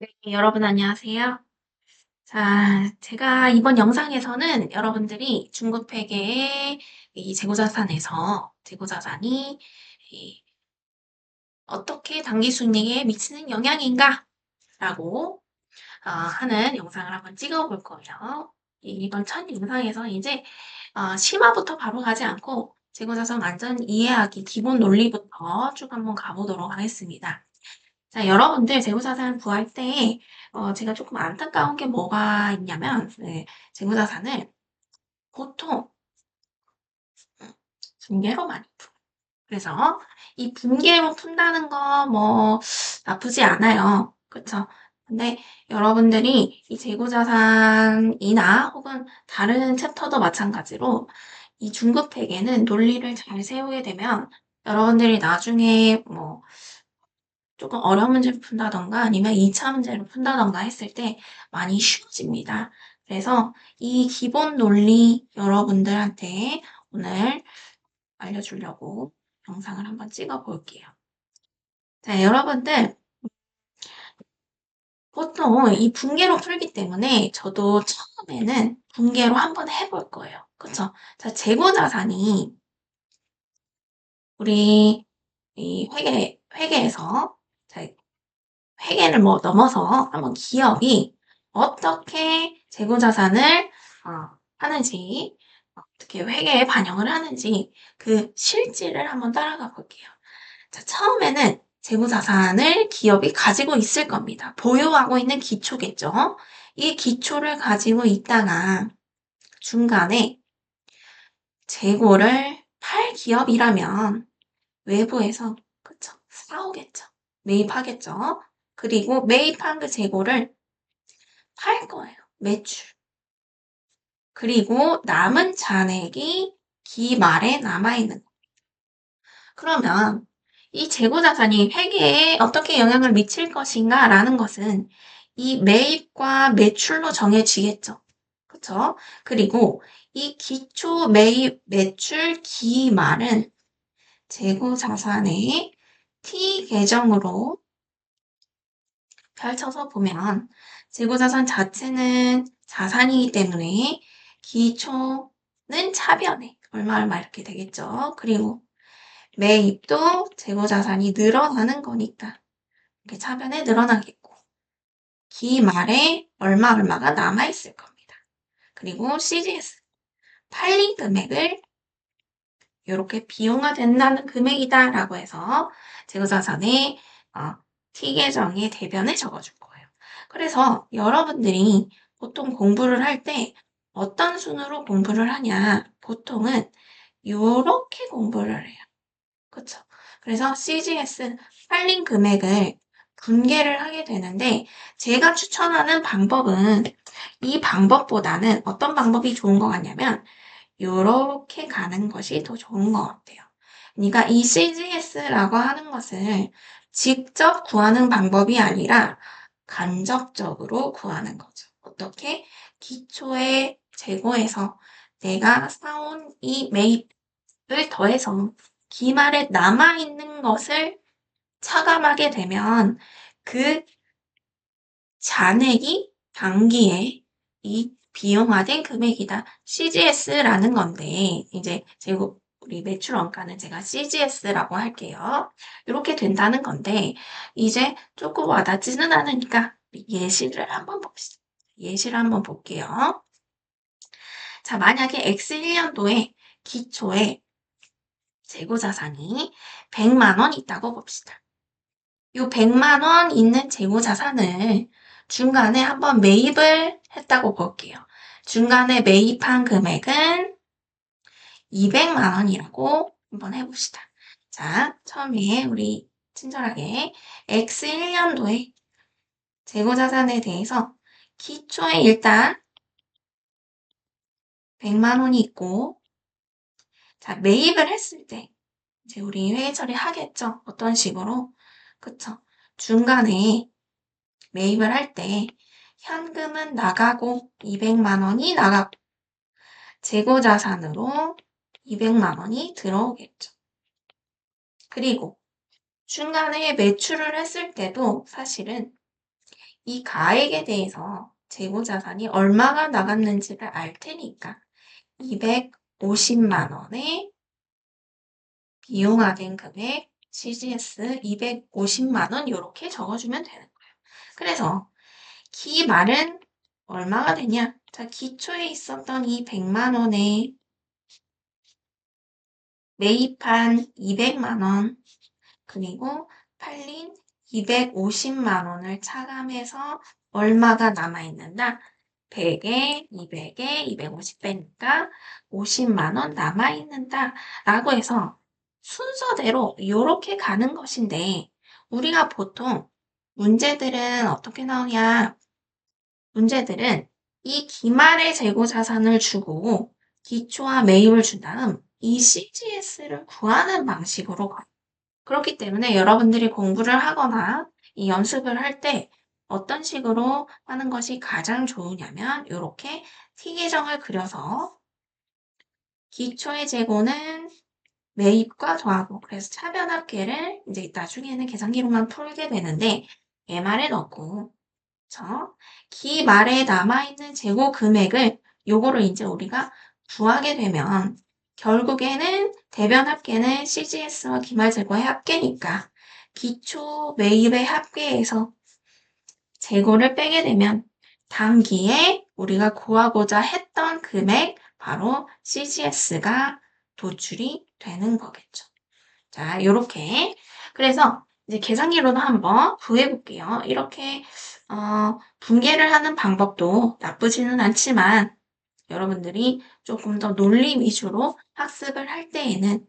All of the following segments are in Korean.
네, 여러분 안녕하세요. 자, 제가 이번 영상에서는 여러분들이 중급회계의 이 재고자산에서 재고자산이 이 어떻게 당기순이익에 미치는 영향인가? 라고 하는 영상을 한번 찍어볼 거예요. 이번 첫 영상에서 이제 심화부터 바로 가지 않고 재고자산 완전 이해하기 기본 논리부터 쭉 한번 가보도록 하겠습니다. 자, 여러분들 재고자산 구할 때, 제가 조금 안타까운 게 뭐가 있냐면, 네, 재고자산을 보통 분개로 많이 풀어요. 그래서 이 분개로 푼다는 거 뭐 나쁘지 않아요. 그쵸? 근데 여러분들이 이 재고자산이나 혹은 다른 챕터도 마찬가지로 이 중급회계는 논리를 잘 세우게 되면 여러분들이 나중에 뭐 조금 어려운 문제를 푼다던가 아니면 2차 문제를 푼다던가 했을 때 많이 쉬워집니다. 그래서 이 기본 논리 여러분들한테 오늘 알려주려고 영상을 한번 찍어 볼게요. 자, 여러분들 보통 이 분계로 풀기 때문에 저도 처음에는 분계로 한번 해볼 거예요. 그쵸? 자, 재고자산이 우리 이 회계에서 자, 회계를 뭐 넘어서 한번 기업이 어떻게 재고자산을 하는지, 어떻게 회계에 반영을 하는지 그 실질을 한번 따라가 볼게요. 자, 처음에는 재고자산을 기업이 가지고 있을 겁니다. 보유하고 있는 기초겠죠. 이 기초를 가지고 있다가 중간에 재고를 팔 기업이라면 외부에서 그쵸 사오겠죠. 매입하겠죠. 그리고 매입한 그 재고를 팔 거예요. 매출. 그리고 남은 잔액이 기말에 남아있는 거. 그러면 이 재고자산이 회계에 어떻게 영향을 미칠 것인가 라는 것은 이 매입과 매출로 정해지겠죠. 그쵸? 그리고 이 기초 매입 매출 기말은 재고자산의 T 계정으로 펼쳐서 보면 재고자산 자체는 자산이기 때문에 기초는 차변에 얼마 이렇게 되겠죠. 그리고 매입도 재고자산이 늘어나는 거니까 이렇게 차변에 늘어나겠고 기말에 얼마가 남아있을 겁니다. 그리고 CGS 팔린 금액을 이렇게 비용화된다는 금액이다라고 해서 재고자산의 T 계정의 대변에 적어줄 거예요. 그래서 여러분들이 보통 공부를 할 때 어떤 순으로 공부를 하냐? 보통은 이렇게 공부를 해요. 그쵸? 그래서 CGS 팔린 금액을 분개를 하게 되는데 제가 추천하는 방법은 이 방법보다는 어떤 방법이 좋은 것 같냐면 요렇게 가는 것이 더 좋은 것 같아요. 그러니까 이 CGS라고 하는 것을 직접 구하는 방법이 아니라 간접적으로 구하는 거죠. 어떻게? 기초의 재고에서 내가 사온 이 매입을 더해서 기말에 남아있는 것을 차감하게 되면 그 잔액이 단기에 이 비용화된 금액이다. CGS라는 건데, 이제 우리 매출 원가는 제가 CGS라고 할게요. 이렇게 된다는 건데, 이제 조금 와닿지는 않으니까 예시를 한번 봅시다. 예시를 한번 볼게요. 자, 만약에 X1년도에 기초에 재고자산이 100만 원 있다고 봅시다. 이 100만 원 있는 재고자산을 중간에 한번 매입을 했다고 볼게요. 중간에 매입한 금액은 200만 원이라고 한번 해봅시다. 자, 처음에 우리 친절하게 X1년도에 재고자산에 대해서 기초에 일단 100만 원이 있고, 자, 매입을 했을 때 이제 우리 회계 처리하겠죠. 어떤 식으로? 그쵸? 중간에 매입을 할 때 현금은 나가고 200만 원이 나가고 재고자산으로 200만 원이 들어오겠죠. 그리고 중간에 매출을 했을 때도 사실은 이 가액에 대해서 재고자산이 얼마가 나갔는지를 알 테니까 250만 원에 비용화된 금액 CGS 250만 원 이렇게 적어주면 되는 거예요. 그래서 기말은 얼마가 되냐? 자, 기초에 있었던 이 100만 원에 매입한 200만 원, 그리고 팔린 250만 원을 차감해서 얼마가 남아있는다? 100에 200에 250 빼니까 50만 원 남아있는다 라고 해서 순서대로 이렇게 가는 것인데 우리가 보통 문제들은 어떻게 나오냐? 문제들은 이 기말의 재고자산을 주고 기초와 매입을 준 다음 이 CGS를 구하는 방식으로 가요. 그렇기 때문에 여러분들이 공부를 하거나 이 연습을 할 때 어떤 식으로 하는 것이 가장 좋으냐면 이렇게 T 계정을 그려서 기초의 재고는 매입과 더하고 그래서 차변 합계를 이제 나중에는 계산기로만 풀게 되는데 MR에 넣고 기말에 남아있는 재고 금액을 요거를 이제 우리가 구하게 되면 결국에는 대변 합계는 CGS와 기말 재고의 합계니까 기초 매입의 합계에서 재고를 빼게 되면 당기에 우리가 구하고자 했던 금액 바로 CGS가 도출이 되는 거겠죠. 자, 요렇게. 그래서 이제 계산기로도 한번 구해 볼게요. 이렇게 분계를 하는 방법도 나쁘지는 않지만 여러분들이 조금 더 논리 위주로 학습을 할 때에는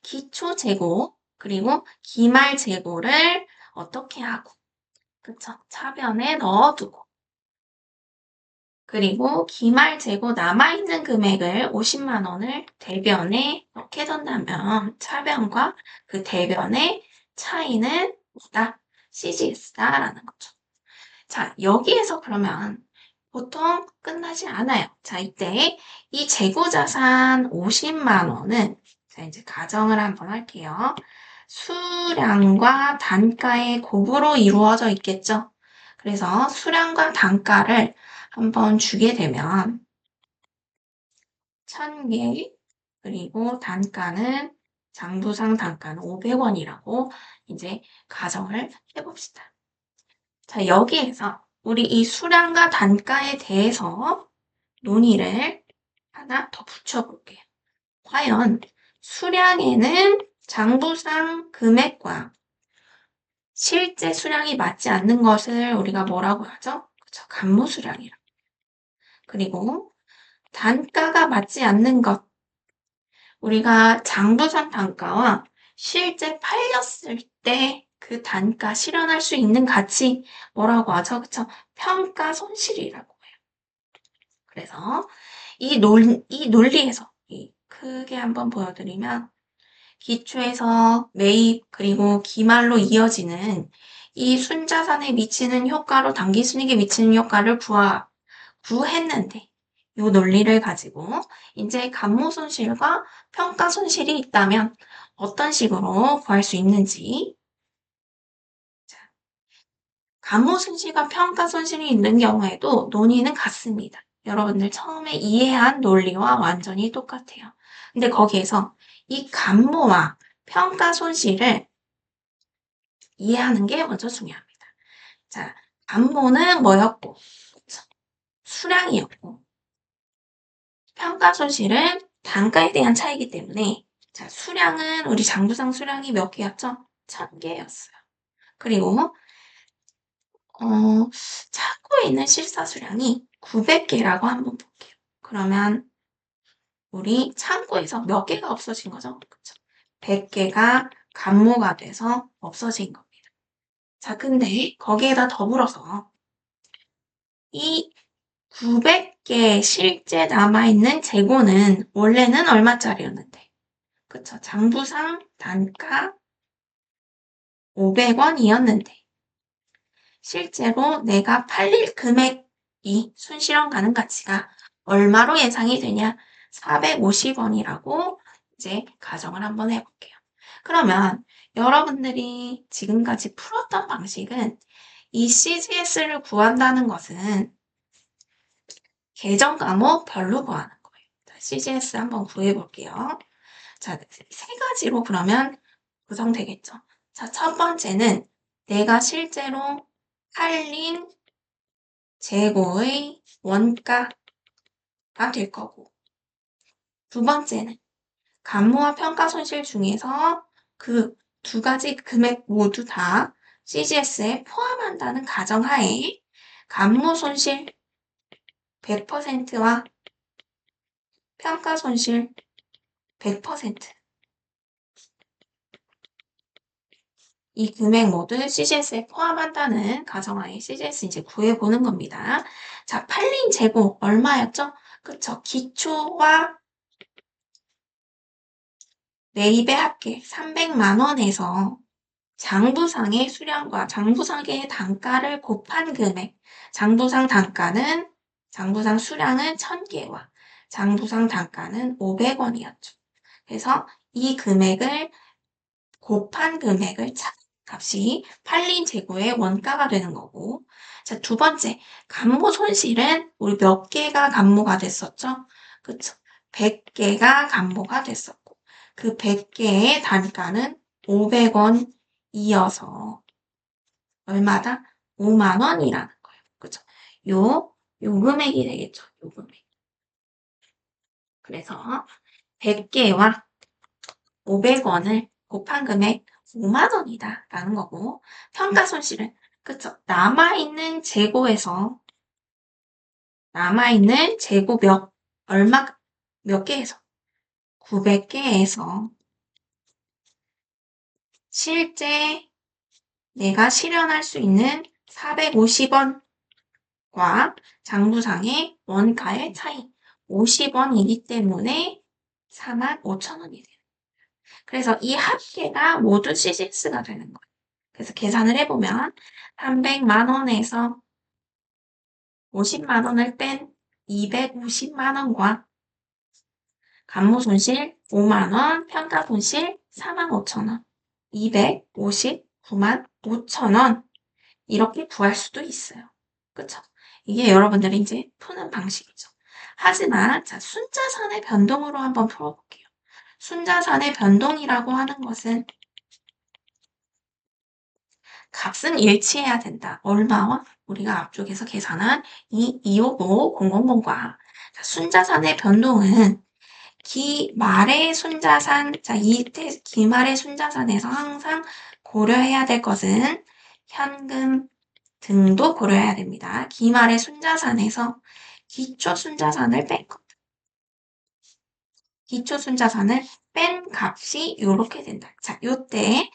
기초 재고 그리고 기말 재고를 어떻게 하고 그쵸? 차변에 넣어두고 그리고 기말 재고 남아있는 금액을 50만 원을 대변에 넣게 된다면 차변과 그 대변의 차이는 뭐다? CGS다라는 거죠. 자, 여기에서 그러면 보통 끝나지 않아요. 자, 이때 이 재고자산 50만 원은 자, 이제 가정을 한번 할게요. 수량과 단가의 곱으로 이루어져 있겠죠. 그래서 수량과 단가를 한번 주게 되면 1000개 그리고 단가는 장부상 단가는 500원이라고 이제 가정을 해봅시다. 자, 여기에서 우리 이 수량과 단가에 대해서 논의를 하나 더 붙여볼게요. 과연 수량에는 장부상 금액과 실제 수량이 맞지 않는 것을 우리가 뭐라고 하죠? 그쵸, 감모수량이라고. 그리고 단가가 맞지 않는 것, 우리가 장부상 단가와 실제 팔렸을 때 그 단가 실현할 수 있는 가치 뭐라고 하죠? 그쵸? 평가 손실이라고 해요. 그래서 이 논리에서 크게 한번 보여드리면 기초에서 매입 그리고 기말로 이어지는 이 순자산에 미치는 효과로 당기순이익에 미치는 효과를 구했는데 이 논리를 가지고 이제 감모 손실과 평가 손실이 있다면 어떤 식으로 구할 수 있는지 감모 손실과 평가 손실이 있는 경우에도 논의는 같습니다. 여러분들 처음에 이해한 논리와 완전히 똑같아요. 근데 거기에서 이 감모와 평가 손실을 이해하는 게 먼저 중요합니다. 자, 감모는 뭐였고, 수량이었고, 평가 손실은 단가에 대한 차이기 때문에, 자, 수량은 우리 장부상 수량이 몇 개였죠? 1000개였어요. 그리고, 창고에 있는 실사 수량이 900개라고 한번 볼게요. 그러면 우리 창고에서 몇 개가 없어진 거죠? 그쵸? 100개가 감모가 돼서 없어진 겁니다. 자, 근데 거기에다 더불어서 이 900개 실제 남아있는 재고는 원래는 얼마짜리였는데 그쵸? 장부상 단가 500원이었는데 실제로 내가 팔릴 금액이 순실현 가능 가치가 얼마로 예상이 되냐? 450원이라고 이제 가정을 한번 해볼게요. 그러면 여러분들이 지금까지 풀었던 방식은 이 CGS를 구한다는 것은 계정 과목 별로 구하는 거예요. 자, CGS 한번 구해볼게요. 자, 세 가지로 그러면 구성되겠죠. 자, 첫 번째는 내가 실제로 팔린 재고의 원가가 될 거고, 두 번째는 감모와 평가 손실 중에서 그 두 가지 금액 모두 다 CGS에 포함한다는 가정하에 감모 손실 100%와 평가 손실 100%. 이 금액 모두 CGS에 포함한다는 가정하에 CGS 이제 구해보는 겁니다. 자, 팔린 재고 얼마였죠? 그쵸. 기초와 매입의 합계 300만 원에서 장부상의 수량과 장부상의 단가를 곱한 금액. 장부상 수량은 1000개와 장부상 단가는 500원이었죠. 그래서 이 금액을 곱한 금액을 값이 팔린 재고의 원가가 되는 거고. 자, 두 번째, 감모 손실은 우리 몇 개가 감모가 됐었죠? 그쵸? 100개가 감모가 됐었고, 그 100개의 단가는 500원이어서 얼마다? 5만 원이라는 거예요. 그쵸? 요 금액이 되겠죠? 요 금액. 그래서 100개와 500원을 곱한 금액 5만 원이다 라는 거고, 평가 손실은 그쵸? 남아있는 재고 몇 개에서 900개에서 실제 내가 실현할 수 있는 450원과 장부상의 원가의 차이 50원이기 때문에 45,000원이 돼요. 그래서 이 합계가 모두 CGS가 되는 거예요. 그래서 계산을 해보면 300만 원에서 50만 원을 뺀 250만 원과 감모 손실 5만 원, 평가 손실 4만 5천 원, 259만 5천 원 이렇게 구할 수도 있어요. 그쵸? 이게 여러분들이 이제 푸는 방식이죠. 하지만 자, 순자산의 변동으로 한번 풀어볼게요. 순자산의 변동이라고 하는 것은 값은 일치해야 된다. 얼마와? 우리가 앞쪽에서 계산한 이 255000과 순자산의 변동은 기말의 순자산, 자, 기말의 순자산에서 항상 고려해야 될 것은 현금 등도 고려해야 됩니다. 기말의 순자산에서 기초 순자산을 뺀 것. 기초 순자산을 뺀 값이 이렇게 된다. 자, 요때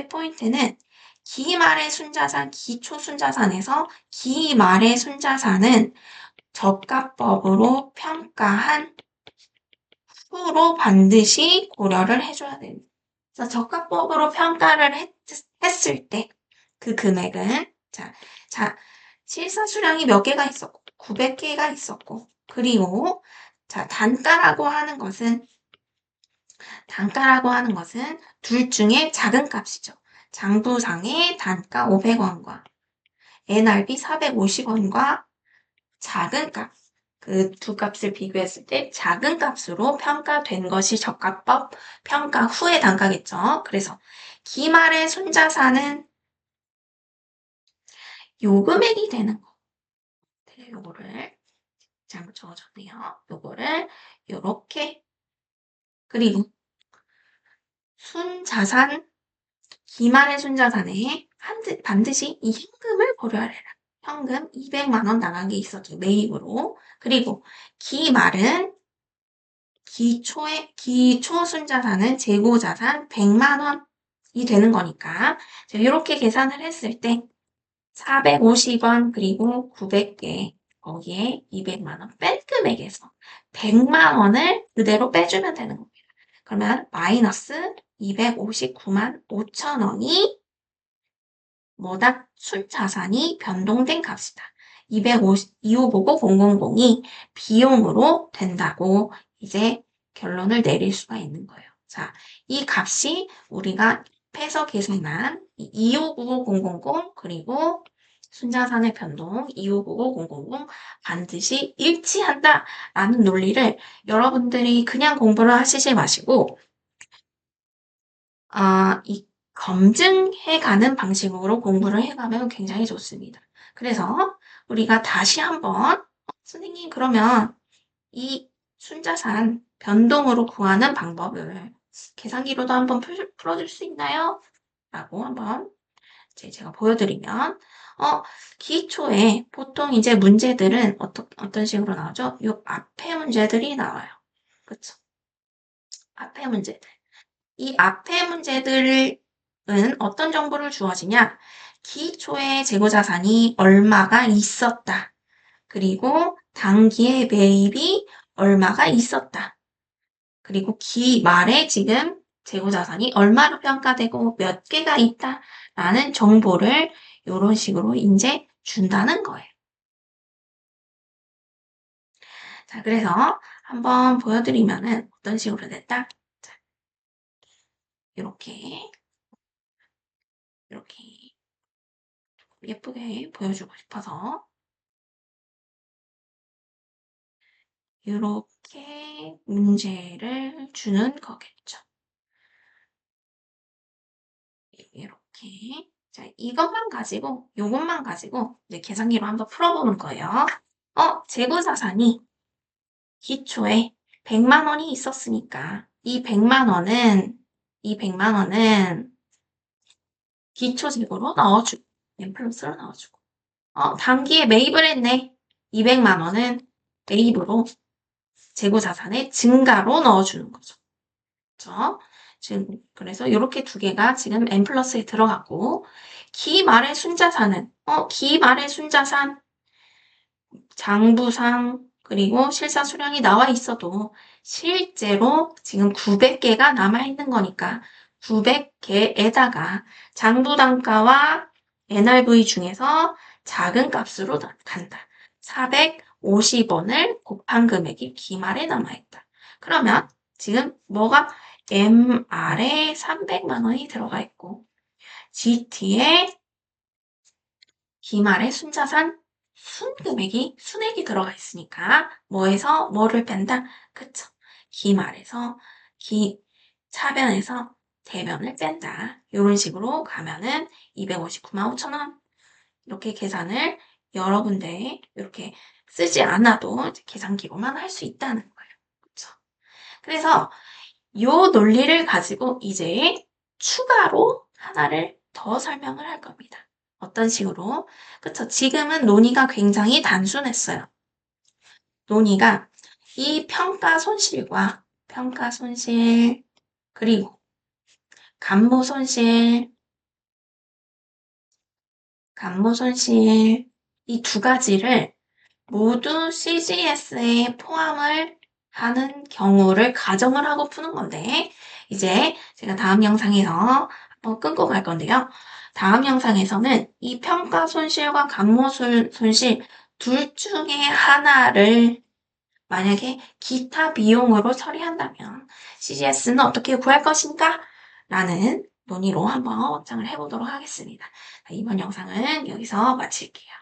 포인트는 기말의 순자산, 기초 순자산에서 기말의 순자산은 저가법으로 평가한 후로 반드시 고려를 해줘야 됩니다. 그래서 저가법으로 평가를 했을 때 그 금액은 실사수량이 몇 개가 있었고 900개가 있었고 그리고 단가라고 하는 것은 둘 중에 작은 값이죠. 장부상의 단가 500원과 NRB 450원과 작은 값, 그 두 값을 비교했을 때 작은 값으로 평가된 것이 저가법 평가 후의 단가겠죠. 그래서 기말의 순자산은 요 금액이 되는 거. 네, 요거를 잘못 적어줬네요. 요거를 요렇게 그리고 기말의 순자산에 반드시 이 현금을 고려하라. 현금 200만 원 나간 게 있었죠. 매입으로. 그리고 기말은 기초 순자산은 재고자산 100만 원이 되는 거니까 이렇게 계산을 했을 때 450원 그리고 900개 거기에 200만 원 뺀 금액에서 100만 원을 그대로 빼주면 되는 겁니다. 그러면 마이너스 259만 5천 원이 뭐다? 순자산이 변동된 값이다. 2550이 비용으로 된다고 이제 결론을 내릴 수가 있는 거예요. 자, 이 값이 우리가 앞에서 계산한 2595000 그리고 순자산의 변동 2595000 반드시 일치한다라는 논리를 여러분들이 그냥 공부를 하시지 마시고 이 검증해가는 방식으로 공부를 해가면 굉장히 좋습니다. 그래서 우리가 다시 한번 선생님 그러면 이 순자산 변동으로 구하는 방법을 계산기로도 한번 풀어줄 수 있나요? 라고 한번 제가 보여드리면 기초에 보통 이제 문제들은 어떤 식으로 나오죠? 요 앞에 문제들이 나와요. 그쵸? 앞에 문제들. 이 앞에 문제들은 어떤 정보를 주어지냐? 기초의 재고자산이 얼마가 있었다. 그리고 단기의 매입이 얼마가 있었다. 그리고 기말에 지금 재고자산이 얼마로 평가되고 몇 개가 있다라는 정보를 이런 식으로 이제 준다는 거예요. 자, 그래서 한번 보여드리면은 어떤 식으로 됐다? 자, 이렇게 예쁘게 보여주고 싶어서 이렇게 문제를 주는 거겠죠. 이렇게. 자, 이것만 가지고, 요것만 가지고 이제 계산기로 한번 풀어보는 거예요. 재고자산이 기초에 100만 원이 있었으니까 이 100만 원은 기초 재고로 넣어주고, 엠플러스로 넣어주고. 단기에 매입을 했네. 200만 원은 매입으로 재고자산의 증가로 넣어주는 거죠. 그렇죠? 지금 그래서 이렇게 두 개가 지금 n 플러스에 들어갔고 기말의 순자산은 기말의 순자산 장부상 그리고 실사 수량이 나와 있어도 실제로 지금 900개가 남아 있는 거니까 900개에다가 장부 단가와 NRV 중에서 작은 값으로 간다. 450원을 곱한 금액이 기말에 남아있다. 그러면 지금 뭐가 MR에 300만 원이 들어가 있고 GT에 기말에 순자산 순액이 들어가 있으니까 뭐에서 뭐를 뺀다? 그쵸? 기말에서 차변에서 대변을 뺀다. 이런 식으로 가면은 259만 5천 원 이렇게 계산을 여러분들 이렇게 쓰지 않아도 계산기로만 할 수 있다는 거예요. 그쵸? 그래서 이 논리를 가지고 이제 추가로 하나를 더 설명을 할 겁니다. 어떤 식으로? 그쵸? 지금은 논의가 굉장히 단순했어요. 논의가 이 평가 손실과 평가 손실 그리고 감모 손실 이 두 가지를 모두 CGS에 포함을 하는 경우를 가정을 하고 푸는 건데 이제 제가 다음 영상에서 한번 끊고 갈 건데요. 다음 영상에서는 이 평가 손실과 감모 손실 둘 중에 하나를 만약에 기타 비용으로 처리한다면 CGS는 어떻게 구할 것인가? 라는 논의로 한번 확장을 해보도록 하겠습니다. 이번 영상은 여기서 마칠게요.